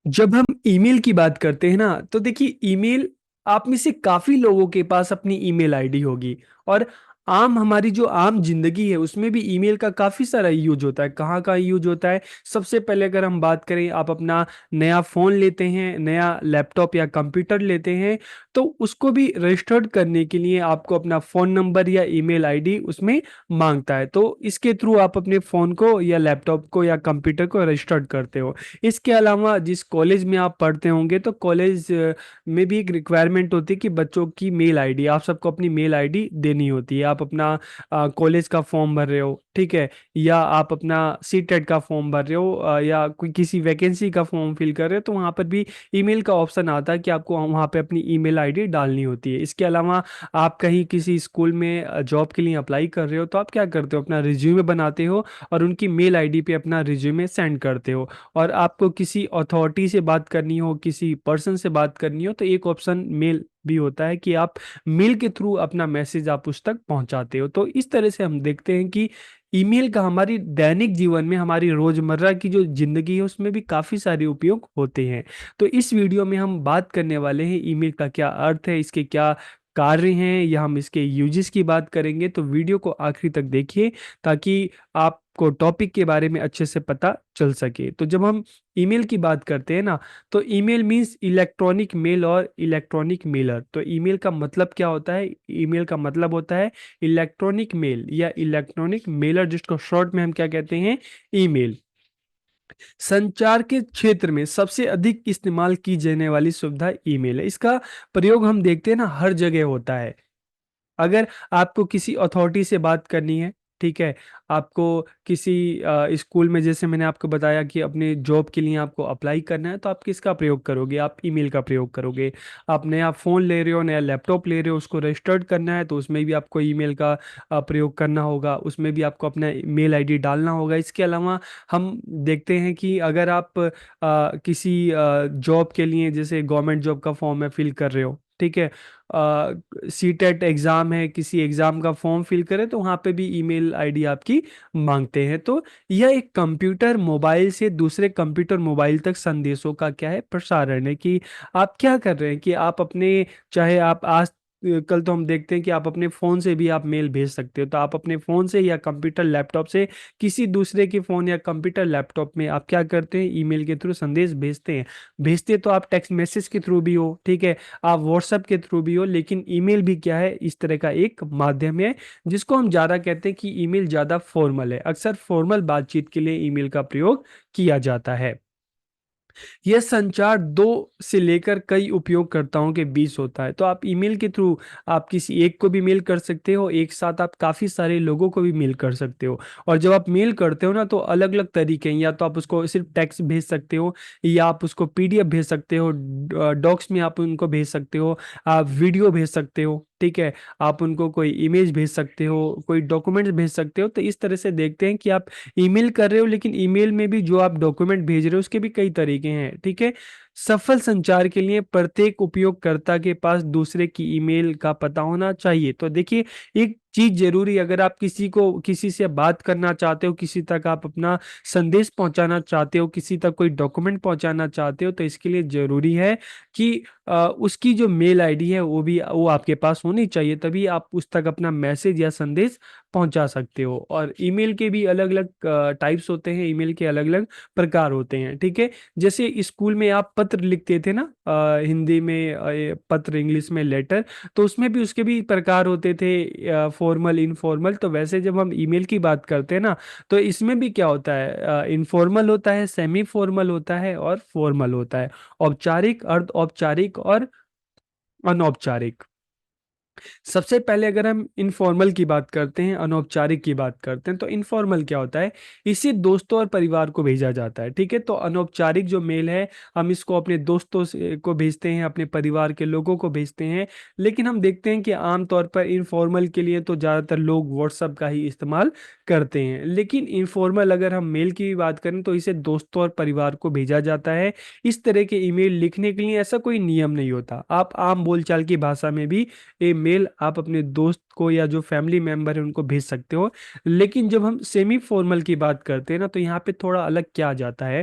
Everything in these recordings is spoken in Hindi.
जब हम ईमेल की बात करते हैं ना, तो देखिए ईमेल, आप में से काफी लोगों के पास अपनी ईमेल आईडी होगी। और आम हमारी जो आम जिंदगी है उसमें भी ईमेल का काफी सारा यूज होता है। कहाँ कहाँ यूज होता है? सबसे पहले अगर हम बात करें, आप अपना नया फोन लेते हैं, नया लैपटॉप या कंप्यूटर लेते हैं, तो उसको भी रजिस्टर्ड करने के लिए आपको अपना फोन नंबर या ईमेल आईडी उसमें मांगता है। तो इसके थ्रू आप अपने फोन को या लैपटॉप को या कंप्यूटर को रजिस्टर्ड करते हो। इसके अलावा जिस कॉलेज में आप पढ़ते होंगे, तो कॉलेज में भी एक रिक्वायरमेंट होती है कि बच्चों की मेल आईडी, आप सबको अपनी मेल आईडी देनी होती है। आप अपना कॉलेज का फॉर्म भर रहे हो, ठीक है, या आप अपना सीटेट का फॉर्म भर रहे हो, या कोई किसी वैकेंसी का फॉर्म फिल कर रहे हो, तो वहाँ पर भी ईमेल का ऑप्शन आता है कि आपको वहाँ पे अपनी ईमेल आईडी डालनी होती है। इसके अलावा आप कहीं किसी स्कूल में जॉब के लिए अप्लाई कर रहे हो, तो आप क्या करते हो, अपना रिज्यूमे बनाते हो और उनकी मेल आईडी पे अपना रिज्यूमे सेंड करते हो। और आपको किसी अथॉरिटी से बात करनी हो, किसी पर्सन से बात करनी हो, तो एक ऑप्शन मेल भी होता है कि आप मेल के थ्रू अपना मैसेज आप उस तक पहुंचाते हो। तो इस तरह से हम देखते हैं कि ईमेल का हमारी दैनिक जीवन में, हमारी रोजमर्रा की जो जिंदगी है उसमें भी काफी सारे उपयोग होते हैं। तो इस वीडियो में हम बात करने वाले हैं ईमेल का क्या अर्थ है, इसके क्या कार्य हैं, या हम इसके यूजेस की बात करेंगे। तो वीडियो को आखिरी तक देखिए ताकि आपको टॉपिक के बारे में अच्छे से पता चल सके। तो जब हम ईमेल की बात करते हैं ना, तो ईमेल मींस इलेक्ट्रॉनिक मेल और इलेक्ट्रॉनिक मेलर। तो ईमेल का मतलब क्या होता है? ईमेल का मतलब होता है इलेक्ट्रॉनिक मेल या इलेक्ट्रॉनिक मेलर, जिसको शॉर्ट में हम क्या कहते हैं, ईमेल। संचार के क्षेत्र में सबसे अधिक इस्तेमाल की जाने वाली सुविधा ईमेल है। इसका प्रयोग हम देखते हैं ना, हर जगह होता है। अगर आपको किसी अथॉरिटी से बात करनी है, ठीक है, आपको किसी स्कूल में, जैसे मैंने आपको बताया कि अपने जॉब के लिए आपको अप्लाई करना है, तो आप किसका प्रयोग करोगे? आप ईमेल का प्रयोग करोगे। आप नया फ़ोन ले रहे हो, नया लैपटॉप ले रहे हो, उसको रजिस्टर्ड करना है, तो उसमें भी आपको ईमेल का प्रयोग करना होगा। उसमें भी आपको अपना मेल आईडी डालना होगा। इसके अलावा हम देखते हैं कि अगर आप किसी जॉब के लिए, जैसे गवर्नमेंट जॉब का फॉर्म है, फिल कर रहे हो, ठीक है, सीटेट एग्ज़ाम है, किसी एग्ज़ाम का फॉर्म फिल करें, तो वहाँ पे भी ईमेल आईडी आपकी मांगते हैं। तो यह एक कंप्यूटर मोबाइल से दूसरे कंप्यूटर मोबाइल तक संदेशों का क्या है, प्रसारण है। कि आप क्या कर रहे हैं कि आप अपने, चाहे आप आज कल तो हम देखते हैं कि आप अपने फ़ोन से भी आप मेल भेज सकते हो। तो आप अपने फ़ोन से या कंप्यूटर लैपटॉप से किसी दूसरे के फ़ोन या कंप्यूटर लैपटॉप में आप क्या करते हैं, ईमेल के थ्रू संदेश भेजते हैं। भेजते तो आप टेक्स्ट मैसेज के थ्रू भी हो, ठीक है, आप व्हाट्सएप के थ्रू भी हो, लेकिन ईमेल भी क्या है, इस तरह का एक माध्यम है जिसको हम ज़्यादा कहते हैं कि ईमेल ज़्यादा फॉर्मल है। अक्सर फॉर्मल बातचीत के लिए ईमेल का प्रयोग किया जाता है। यह संचार दो से लेकर कई उपयोगकर्ताओं के बीच होता है। तो आप ईमेल के थ्रू आप किसी एक को भी मेल कर सकते हो, एक साथ आप काफ़ी सारे लोगों को भी मेल कर सकते हो। और जब आप मेल करते हो ना, तो अलग अलग तरीके हैं। या तो आप उसको सिर्फ टेक्स्ट भेज सकते हो, या आप उसको पीडीएफ भेज सकते हो, डॉक्स में आप उनको भेज सकते हो, आप वीडियो भेज सकते हो, ठीक है, आप उनको कोई इमेज भेज सकते हो, कोई डॉक्यूमेंट्स भेज सकते हो। तो इस तरह से देखते हैं कि आप ईमेल कर रहे हो, लेकिन ईमेल में भी जो आप डॉक्यूमेंट भेज रहे हो उसके भी कई तरीके हैं, ठीक है। सफल संचार के लिए प्रत्येक उपयोगकर्ता के पास दूसरे की ईमेल का पता होना चाहिए। तो देखिए, एक चीज जरूरी, अगर आप किसी से बात करना चाहते हो, किसी तक आप अपना संदेश पहुंचाना चाहते हो, किसी तक कोई डॉक्यूमेंट पहुंचाना चाहते हो, तो इसके लिए जरूरी है कि उसकी जो मेल आईडी है वो आपके पास होनी चाहिए। तभी आप उस तक अपना मैसेज या संदेश पहुंचा सकते हो। और ईमेल के भी अलग अलग टाइप्स होते हैं, ईमेल के अलग अलग प्रकार होते हैं, ठीक है। जैसे स्कूल में आप पत्र लिखते थे ना, हिंदी में पत्र, इंग्लिश में लेटर, तो उसमें भी उसके भी प्रकार होते थे, फॉर्मल, इनफॉर्मल। तो वैसे जब हम ईमेल की बात करते हैं ना, तो इसमें भी क्या होता है, इनफॉर्मल होता है, सेमी फॉर्मल होता है और फॉर्मल होता है। औपचारिक, अर्ध औपचारिक और अनौपचारिक। सबसे पहले अगर हम इनफॉर्मल की बात करते हैं, अनौपचारिक की बात करते हैं, तो इनफॉर्मल क्या होता है, इसे दोस्तों और परिवार को भेजा जाता है, ठीक है। तो अनौपचारिक जो मेल है, हम इसको अपने दोस्तों को भेजते हैं, अपने परिवार के लोगों को भेजते हैं। लेकिन हम देखते हैं कि आमतौर पर इनफॉर्मल के लिए तो ज़्यादातर लोग व्हाट्सअप का ही इस्तेमाल करते हैं। लेकिन इनफॉर्मल अगर हम मेल की भी बात करें, तो इसे दोस्तों और परिवार को भेजा जाता है। इस तरह के ईमेल लिखने के लिए ऐसा कोई नियम नहीं होता, आप आम बोलचाल की भाषा में भी ये मेल आप अपने दोस्त को या जो फैमिली मेंबर है उनको भेज सकते हो। लेकिन जब हम सेमी फॉर्मल की बात करते हैं ना, तो यहाँ पे थोड़ा अलग क्या आ जाता है।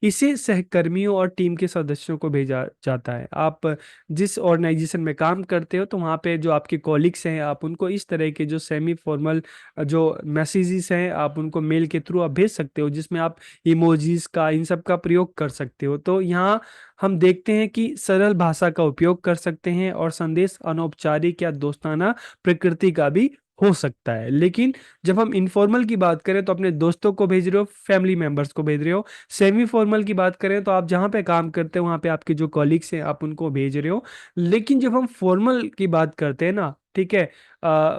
इसे सहकर्मियों और टीम के सदस्यों को भेजा जाता है। आप जिस ऑर्गेनाइजेशन में काम करते हो तो वहाँ पे जो आपके कॉलिग्स हैं, आप उनको इस तरह के जो सेमी फॉर्मल जो मैसेजेस हैं आप उनको मेल के थ्रू आप भेज सकते हो, जिसमें आप इमोजीज का इन सब का प्रयोग कर सकते हो। तो यहाँ हम देखते हैं कि सरल भाषा का उपयोग कर सकते हैं और संदेश अनौपचारिक या दोस्ताना प्रकृति का भी हो सकता है। लेकिन जब हम इनफॉर्मल की बात करें तो अपने दोस्तों को भेज रहे हो, फैमिली मेंबर्स को भेज रहे हो। सेमी फॉर्मल की बात करें तो आप जहाँ पे काम करते हो वहाँ पे आपके जो कॉलीग्स हैं आप उनको भेज रहे हो। लेकिन जब हम फॉर्मल की बात करते हैं ना, ठीक है,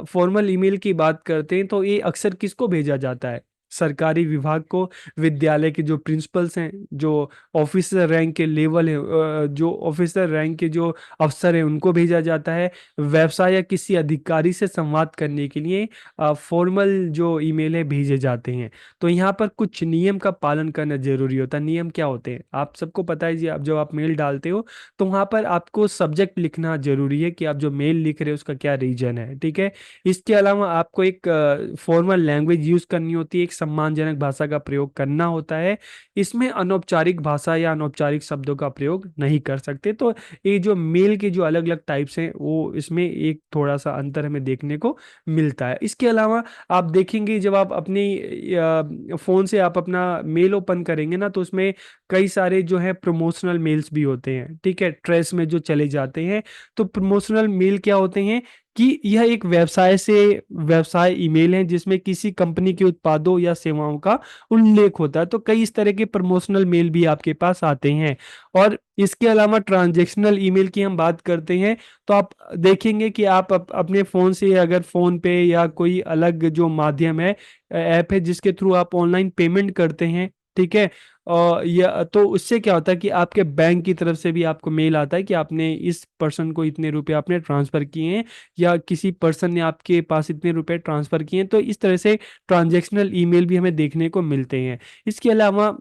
फॉर्मल ईमेल की बात करते हैं तो ये अक्सर किसको भेजा जाता है? सरकारी विभाग को, विद्यालय के जो प्रिंसिपल्स हैं, जो ऑफिसर रैंक के लेवल है, जो ऑफिसर रैंक के जो अफसर हैं उनको भेजा जाता है। व्यवसाय या किसी अधिकारी से संवाद करने के लिए फॉर्मल जो ईमेल है भेजे जाते हैं। तो यहाँ पर कुछ नियम का पालन करना जरूरी होता है। नियम क्या होते हैं आप सबको पता है जी। आप जब आप मेल डालते हो तो वहाँ पर आपको सब्जेक्ट लिखना जरूरी है कि आप जो मेल लिख रहे हो उसका क्या रीजन है, ठीक है। इसके अलावा आपको एक फॉर्मल लैंग्वेज यूज करनी होती है, एक सम्मानजनक भाषा का प्रयोग करना होता है। इसमें अनौपचारिक भाषा या अनौपचारिक शब्दों का प्रयोग नहीं कर सकते। तो ये जो मेल के जो अलग अलग टाइप्स हैं वो इसमें एक थोड़ा सा अंतर हमें देखने को मिलता है। इसके अलावा आप देखेंगे जब आप अपनी फ़ोन से आप अपना मेल ओपन करेंगे ना तो उसमें कई सारे जो है प्रमोशनल मेल्स भी होते हैं, ठीक है, ट्रेस में जो चले जाते हैं। तो प्रमोशनल मेल क्या होते हैं कि यह एक व्यवसाय ईमेल है जिसमें किसी कंपनी के उत्पादों या सेवाओं का उल्लेख होता है। तो कई इस तरह के प्रमोशनल मेल भी आपके पास आते हैं। और इसके अलावा ट्रांजैक्शनल ईमेल की हम बात करते हैं तो आप देखेंगे कि आप अपने फ़ोन से अगर फ़ोन पे या कोई अलग जो माध्यम है, ऐप है जिसके थ्रू आप ऑनलाइन पेमेंट करते हैं, ठीक है, और या तो उससे क्या होता है कि आपके बैंक की तरफ से भी आपको मेल आता है कि आपने इस पर्सन को इतने रुपए आपने ट्रांसफ़र किए हैं या किसी पर्सन ने आपके पास इतने रुपए ट्रांसफ़र किए हैं। तो इस तरह से ट्रांजैक्शनल ईमेल भी हमें देखने को मिलते हैं। इसके अलावा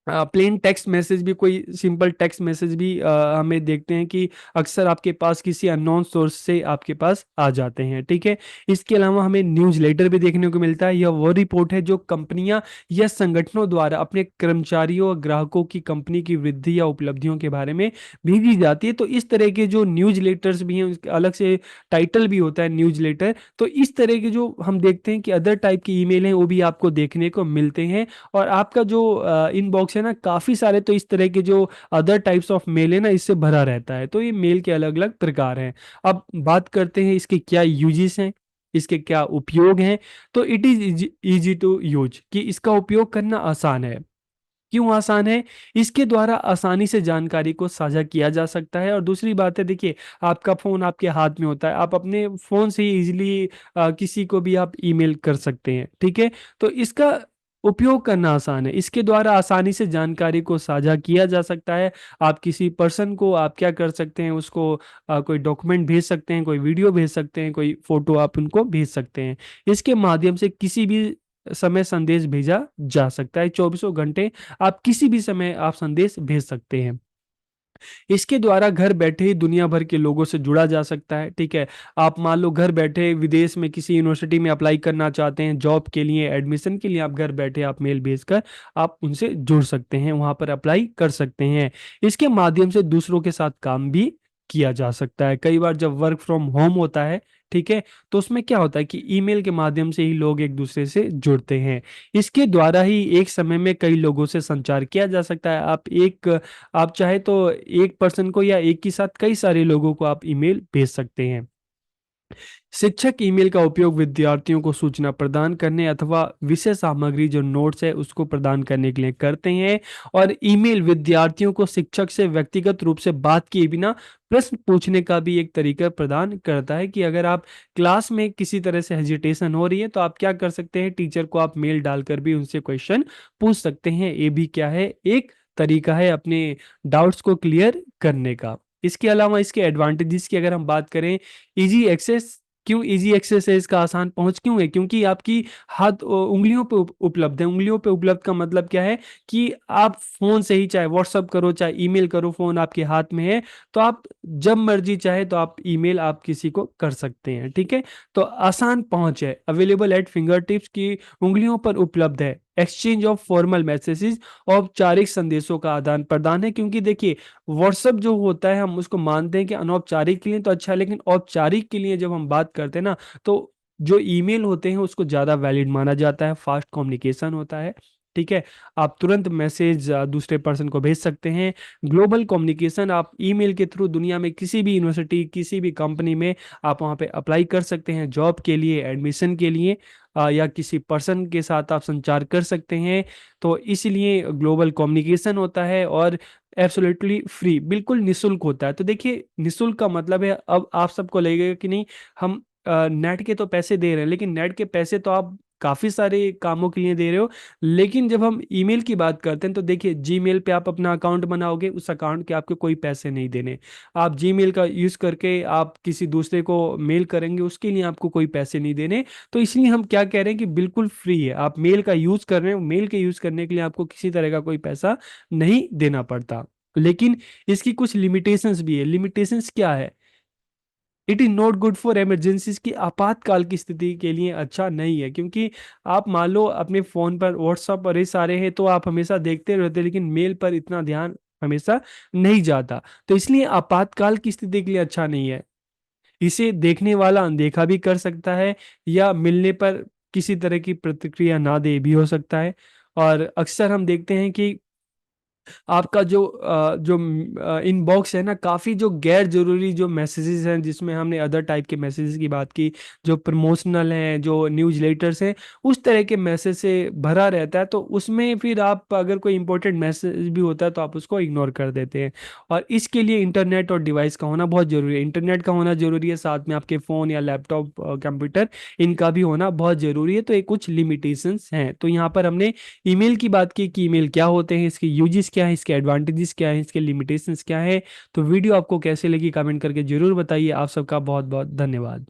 प्लेन टेक्स्ट मैसेज भी, कोई सिंपल टेक्स्ट मैसेज भी हमें देखते हैं कि अक्सर आपके पास किसी अननोन सोर्स से आपके पास आ जाते हैं, ठीक है। इसके अलावा हमें न्यूज़ लेटर भी देखने को मिलता है। यह वो रिपोर्ट है जो कंपनियां या संगठनों द्वारा अपने कर्मचारियों और ग्राहकों की कंपनी की वृद्धि या उपलब्धियों के बारे में भेजी जाती है। तो इस तरह के जो न्यूज़ लेटर्स भी हैं उसके अलग से टाइटल भी होता है न्यूज़ लेटर। तो इस तरह के जो हम देखते हैं कि अदर टाइप की ईमेल हैं वो भी आपको देखने को मिलते हैं। और आपका जो इनबॉक्स है ना, काफ़ी सारे तो इस तरह के जो अदर टाइप्स ऑफ मेल है ना इससे भरा रहता है। तो ये मेल के अलग अलग प्रकार हैं। अब बात करते हैं इसके क्या यूजेस हैं, इसके क्या उपयोग हैं। तो it is easy to use, कि इसका उपयोग करना आसान है। क्यों आसान है? इसके द्वारा आसानी से जानकारी को साझा किया जा सकता है। और दूसरी बात है, देखिए, आपका फ़ोन आपके हाथ में होता है, आप अपने फ़ोन से ही इजीली किसी को भी आप ईमेल कर सकते हैं, ठीक है। तो इसका उपयोग करना आसान है, इसके द्वारा आसानी से जानकारी को साझा किया जा सकता है। आप किसी पर्सन को आप क्या कर सकते हैं, उसको कोई डॉक्यूमेंट भेज सकते हैं, कोई वीडियो भेज सकते हैं, कोई फ़ोटो आप उनको भेज सकते हैं। इसके माध्यम से किसी भी समय संदेश भेजा जा सकता है। चौबीसों घंटे आप किसी भी समय आप संदेश भेज सकते हैं। इसके द्वारा घर बैठे ही दुनिया भर के लोगों से जुड़ा जा सकता है, ठीक है। आप मान लो घर बैठे विदेश में किसी यूनिवर्सिटी में अप्लाई करना चाहते हैं, जॉब के लिए, एडमिशन के लिए, आप घर बैठे आप मेल भेजकर आप उनसे जुड़ सकते हैं, वहां पर अप्लाई कर सकते हैं। इसके माध्यम से दूसरों के साथ काम भी किया जा सकता है। कई बार जब वर्क फ्रॉम होम होता है, ठीक है, तो उसमें क्या होता है कि ईमेल के माध्यम से ही लोग एक दूसरे से जुड़ते हैं। इसके द्वारा ही एक समय में कई लोगों से संचार किया जा सकता है। आप चाहे तो एक पर्सन को या एक ही साथ कई सारे लोगों को आप ईमेल भेज सकते हैं। शिक्षक ईमेल का उपयोग विद्यार्थियों को सूचना प्रदान करने अथवा विषय सामग्री जो नोट्स है उसको प्रदान करने के लिए करते हैं। और ईमेल विद्यार्थियों को शिक्षक से व्यक्तिगत रूप से बात किए बिना प्रश्न पूछने का भी एक तरीका प्रदान करता है, कि अगर आप क्लास में किसी तरह से हेजिटेशन हो रही है तो आप क्या कर सकते हैं, टीचर को आप मेल डालकर भी उनसे क्वेश्चन पूछ सकते हैं। ये भी क्या है, एक तरीका है अपने डाउट्स को क्लियर करने का। इसके अलावा इसके एडवांटेजेस की अगर हम बात करें, इजी एक्सेस। क्यों इजी एक्सेस है, इसका आसान पहुंच क्यों है? क्योंकि आपकी हाथ उंगलियों पे उपलब्ध है। उंगलियों पे उपलब्ध का मतलब क्या है कि आप फोन से ही, चाहे व्हाट्सअप करो चाहे ईमेल करो, फोन आपके हाथ में है, तो आप जब मर्जी चाहे तो आप ईमेल आप किसी को कर सकते हैं, ठीक है। तो आसान पहुंच है, अवेलेबल एट फिंगर टिप्स की, उंगलियों पर उपलब्ध है। एक्सचेंज ऑफ फॉर्मल मैसेजेस, औपचारिक संदेशों का आदान प्रदान है। क्योंकि देखिए व्हाट्सएप जो होता है हम उसको मानते हैं कि अनौपचारिक के लिए तो अच्छा है, लेकिन औपचारिक के लिए जब हम बात करते हैं ना, तो जो ईमेल होते हैं उसको ज़्यादा वैलिड माना जाता है, फास्ट कम्युनिकेशन होता है। ठीक है, आप तुरंत मैसेज दूसरे पर्सन को भेज सकते हैं। ग्लोबल कम्युनिकेशन, आप ईमेल के थ्रू दुनिया में किसी भी यूनिवर्सिटी, किसी भी कंपनी में आप वहाँ पे अप्लाई कर सकते हैं, जॉब के लिए, एडमिशन के लिए, या किसी पर्सन के साथ आप संचार कर सकते हैं। तो इसलिए ग्लोबल कम्युनिकेशन होता है, और एब्सोल्युटली फ्री, बिल्कुल निशुल्क होता है। तो देखिए निशुल्क का मतलब है, अब आप सबको लगेगा कि नहीं हम नेट के तो पैसे दे रहे हैं, लेकिन नेट के पैसे तो आप काफ़ी सारे कामों के लिए दे रहे हो। लेकिन जब हम ईमेल की बात करते हैं तो देखिए जीमेल पे आप अपना अकाउंट बनाओगे, उस अकाउंट के आपको कोई पैसे नहीं देने। आप जीमेल का यूज़ करके आप किसी दूसरे को मेल करेंगे, उसके लिए आपको कोई पैसे नहीं देने। तो इसलिए हम क्या कह रहे हैं कि बिल्कुल फ्री है, आप मेल का यूज़ कर रहे हो, मेल के यूज़ करने के लिए आपको किसी तरह का कोई पैसा नहीं देना पड़ता। लेकिन इसकी कुछ लिमिटेशंस भी है। लिमिटेशंस क्या है? It is not good for emergencies, की आपातकाल की स्थिति के लिए अच्छा नहीं है। क्योंकि आप मान लो अपने फ़ोन पर व्हाट्सअप पर ये सारे हैं तो आप हमेशा देखते रहते हैं, लेकिन मेल पर इतना ध्यान हमेशा नहीं जाता। तो इसलिए आपातकाल की स्थिति के लिए अच्छा नहीं है। इसे देखने वाला अनदेखा भी कर सकता है, या मिलने पर किसी तरह की प्रतिक्रिया ना दे भी हो सकता है। और अक्सर हम देखते हैं कि आपका जो इनबॉक्स है ना, काफ़ी जो गैर जरूरी जो मैसेजेस हैं, जिसमें हमने अदर टाइप के मैसेजेस की बात की, जो प्रमोशनल हैं, जो न्यूज़ लेटर्स हैं, उस तरह के मैसेज से भरा रहता है। तो उसमें फिर आप अगर कोई इंपॉर्टेंट मैसेज भी होता है तो आप उसको इग्नोर कर देते हैं। और इसके लिए इंटरनेट और डिवाइस का होना बहुत ज़रूरी है। इंटरनेट का होना ज़रूरी है, साथ में आपके फ़ोन या लैपटॉप, कंप्यूटर, इनका भी होना बहुत ज़रूरी है। तो ये कुछ लिमिटेशंस हैं। तो यहाँ पर हमने ईमेल की बात की कि ईमेल क्या होते हैं, इसके यूजेस क्या है, इसके एडवांटेजेस क्या है, इसके लिमिटेशंस क्या है। तो वीडियो आपको कैसे लगी कमेंट करके जरूर बताइए। आप सबका बहुत बहुत धन्यवाद।